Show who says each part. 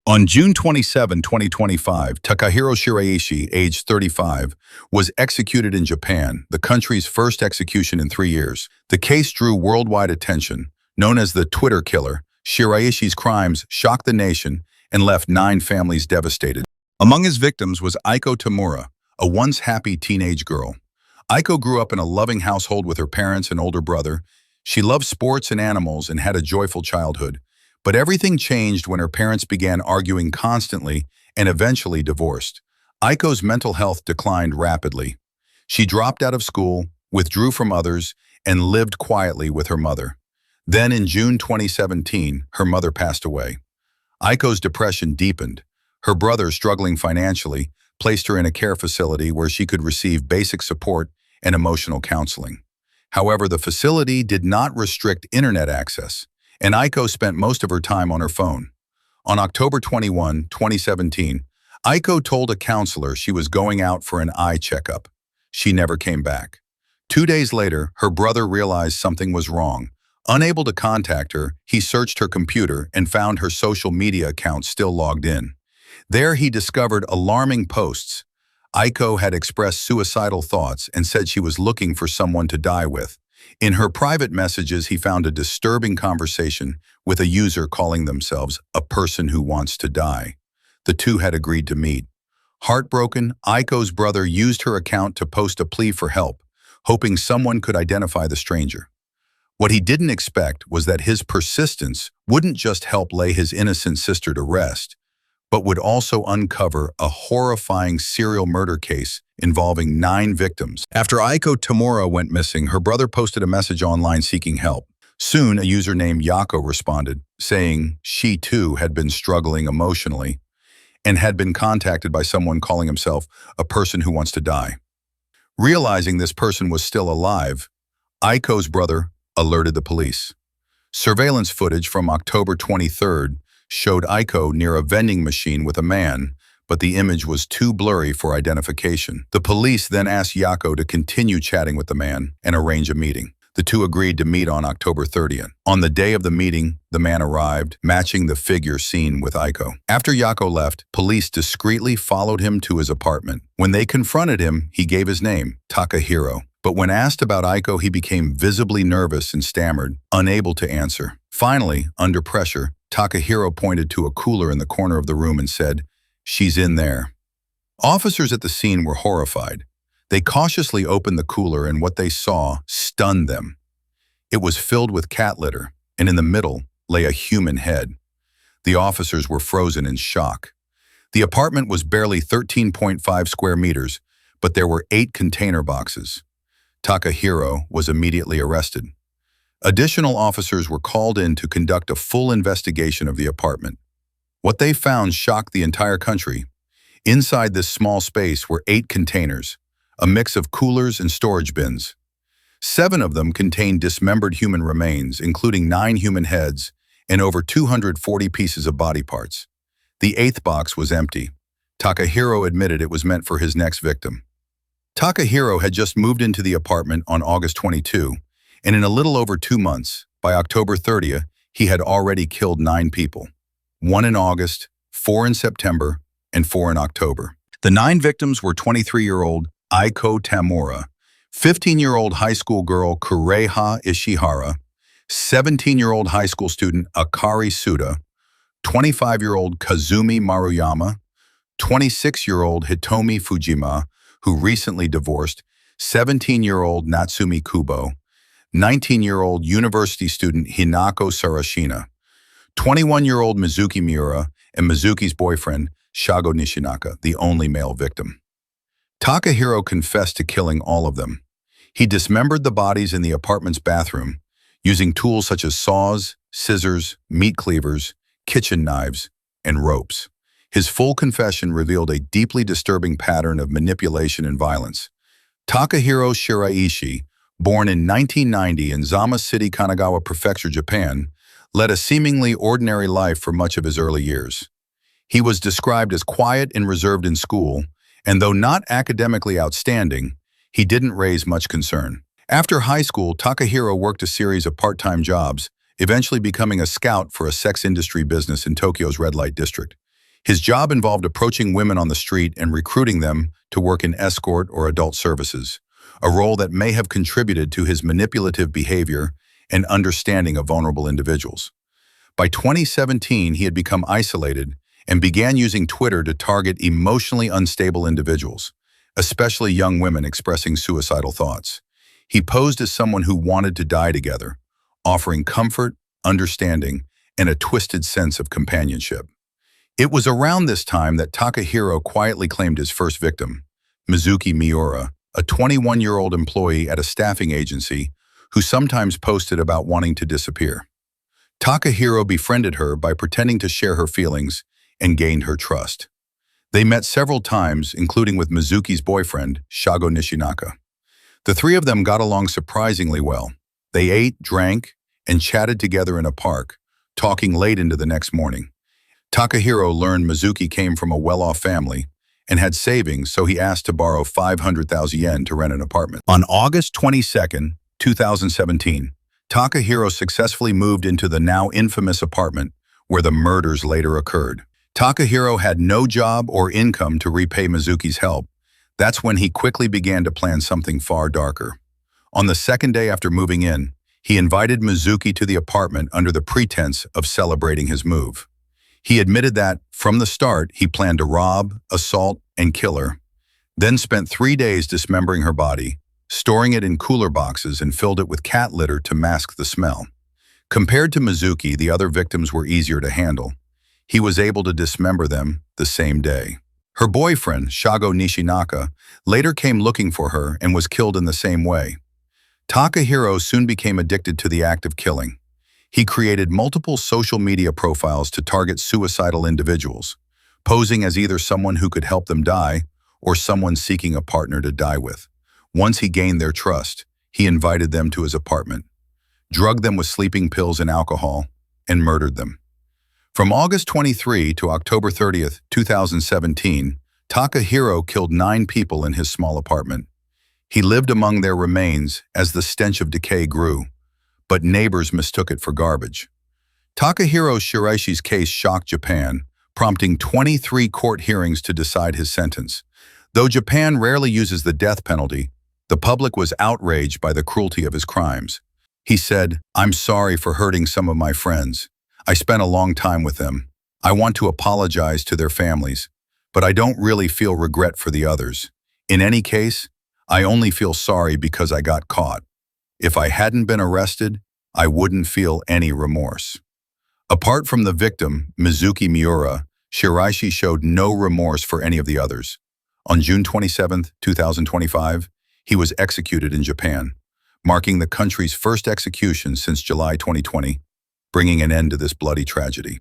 Speaker 1: On June 27, 2025, Takahiro Shiraishi, aged 35, was executed in Japan, the country's first execution in 3 years. The case drew worldwide attention. Known as the Twitter killer, Shiraishi's crimes shocked the nation and left 9 families devastated. Among his victims was Aiko Tamura, a once happy teenage girl. Aiko grew up in a loving household with her parents and older brother. She loved sports and animals and had a joyful childhood. But everything changed when her parents began arguing constantly and eventually divorced. Aiko's mental health declined rapidly. She dropped out of school, withdrew from others, and lived quietly with her mother. Then in June 2017, her mother passed away. Aiko's depression deepened. Her brother, struggling financially, placed her in a care facility where she could receive basic support and emotional counseling. However, the facility did not restrict internet access, and Aiko spent most of her time on her phone. On October 21, 2017, Aiko told a counselor she was going out for an eye checkup. She never came back. 2 days later, her brother realized something was wrong. Unable to contact her, he searched her computer and found her social media account still logged in. There he discovered alarming posts. Aiko had expressed suicidal thoughts and said she was looking for someone to die with. In her private messages, he found a disturbing conversation with a user calling themselves a person who wants to die. The two had agreed to meet. Heartbroken, Aiko's brother used her account to post a plea for help, hoping someone could identify the stranger. What he didn't expect was that his persistence wouldn't just help lay his innocent sister to rest, but would also uncover a horrifying serial murder case involving 9 victims. After Aiko Tamura went missing, her brother posted a message online seeking help. Soon, a user named Yako responded, saying she too had been struggling emotionally and had been contacted by someone calling himself a person who wants to die. Realizing this person was still alive, Aiko's brother alerted the police. Surveillance footage from October 23rd showed Aiko near a vending machine with a man, but the image was too blurry for identification. The police then asked Yako to continue chatting with the man and arrange a meeting. The two agreed to meet on October 30th. On the day of the meeting, the man arrived, matching the figure seen with Aiko. After Yako left, police discreetly followed him to his apartment. When they confronted him, he gave his name, Takahiro. But when asked about Aiko, he became visibly nervous and stammered, unable to answer. Finally, under pressure, Takahiro pointed to a cooler in the corner of the room and said, "She's in there." Officers at the scene were horrified. They cautiously opened the cooler and what they saw stunned them. It was filled with cat litter, and in the middle lay a human head. The officers were frozen in shock. The apartment was barely 13.5 square meters, but there were 8 container boxes. Takahiro was immediately arrested. Additional officers were called in to conduct a full investigation of the apartment. What they found shocked the entire country. Inside this small space were 8 containers, a mix of coolers and storage bins. 7 of them contained dismembered human remains, including 9 human heads and over 240 pieces of body parts. The 8th box was empty. Takahiro admitted it was meant for his next victim. Takahiro had just moved into the apartment on August 22, and in a little over 2 months, by October 30th, he had already killed 9 people. 1 in August, 4 in September, and 4 in October. The 9 victims were 23-year-old Aiko Tamura, 15-year-old high school girl Kureha Ishihara, 17-year-old high school student Akari Suda, 25-year-old Kazumi Maruyama, 26-year-old Hitomi Fujima, who recently divorced, 17-year-old Natsumi Kubo, 19-year-old university student Hinako Sarashina, 21-year-old Mizuki Miura, and Mizuki's boyfriend, Shago Nishinaka, the only male victim. Takahiro confessed to killing all of them. He dismembered the bodies in the apartment's bathroom, using tools such as saws, scissors, meat cleavers, kitchen knives, and ropes. His full confession revealed a deeply disturbing pattern of manipulation and violence. Takahiro Shiraishi, born in 1990 in Zama City, Kanagawa Prefecture, Japan, led a seemingly ordinary life for much of his early years. He was described as quiet and reserved in school, and though not academically outstanding, he didn't raise much concern. After high school, Takahiro worked a series of part-time jobs, eventually becoming a scout for a sex industry business in Tokyo's red light district. His job involved approaching women on the street and recruiting them to work in escort or adult services, a role that may have contributed to his manipulative behavior and understanding of vulnerable individuals. By 2017, he had become isolated and began using Twitter to target emotionally unstable individuals, especially young women expressing suicidal thoughts. He posed as someone who wanted to die together, offering comfort, understanding, and a twisted sense of companionship. It was around this time that Takahiro quietly claimed his first victim, Mizuki Miura, a 21-year-old employee at a staffing agency who sometimes posted about wanting to disappear. Takahiro befriended her by pretending to share her feelings and gained her trust. They met several times, including with Mizuki's boyfriend, Shago Nishinaka. The three of them got along surprisingly well. They ate, drank, and chatted together in a park, talking late into the next morning. Takahiro learned Mizuki came from a well-off family and had savings, so he asked to borrow 500,000 yen to rent an apartment. On August 22, 2017, Takahiro successfully moved into the now infamous apartment where the murders later occurred. Takahiro had no job or income to repay Mizuki's help. That's when he quickly began to plan something far darker. On the second day after moving in, he invited Mizuki to the apartment under the pretense of celebrating his move. He admitted that, from the start, he planned to rob, assault, and kill her, then spent 3 days dismembering her body, storing it in cooler boxes and filled it with cat litter to mask the smell. Compared to Mizuki, the other victims were easier to handle. He was able to dismember them the same day. Her boyfriend, Shago Nishinaka, later came looking for her and was killed in the same way. Takahiro soon became addicted to the act of killing. He created multiple social media profiles to target suicidal individuals, posing as either someone who could help them die or someone seeking a partner to die with. Once he gained their trust, he invited them to his apartment, drugged them with sleeping pills and alcohol, and murdered them. From August 23 to October 30, 2017, Takahiro killed 9 people in his small apartment. He lived among their remains as the stench of decay grew, but neighbors mistook it for garbage. Takahiro Shiraishi's case shocked Japan, prompting 23 court hearings to decide his sentence. Though Japan rarely uses the death penalty, the public was outraged by the cruelty of his crimes. He said, "I'm sorry for hurting some of my friends. I spent a long time with them. I want to apologize to their families, but I don't really feel regret for the others. In any case, I only feel sorry because I got caught. If I hadn't been arrested, I wouldn't feel any remorse." Apart from the victim, Mizuki Miura, Shiraishi showed no remorse for any of the others. On June 27, 2025, he was executed in Japan, marking the country's first execution since July 2020, bringing an end to this bloody tragedy.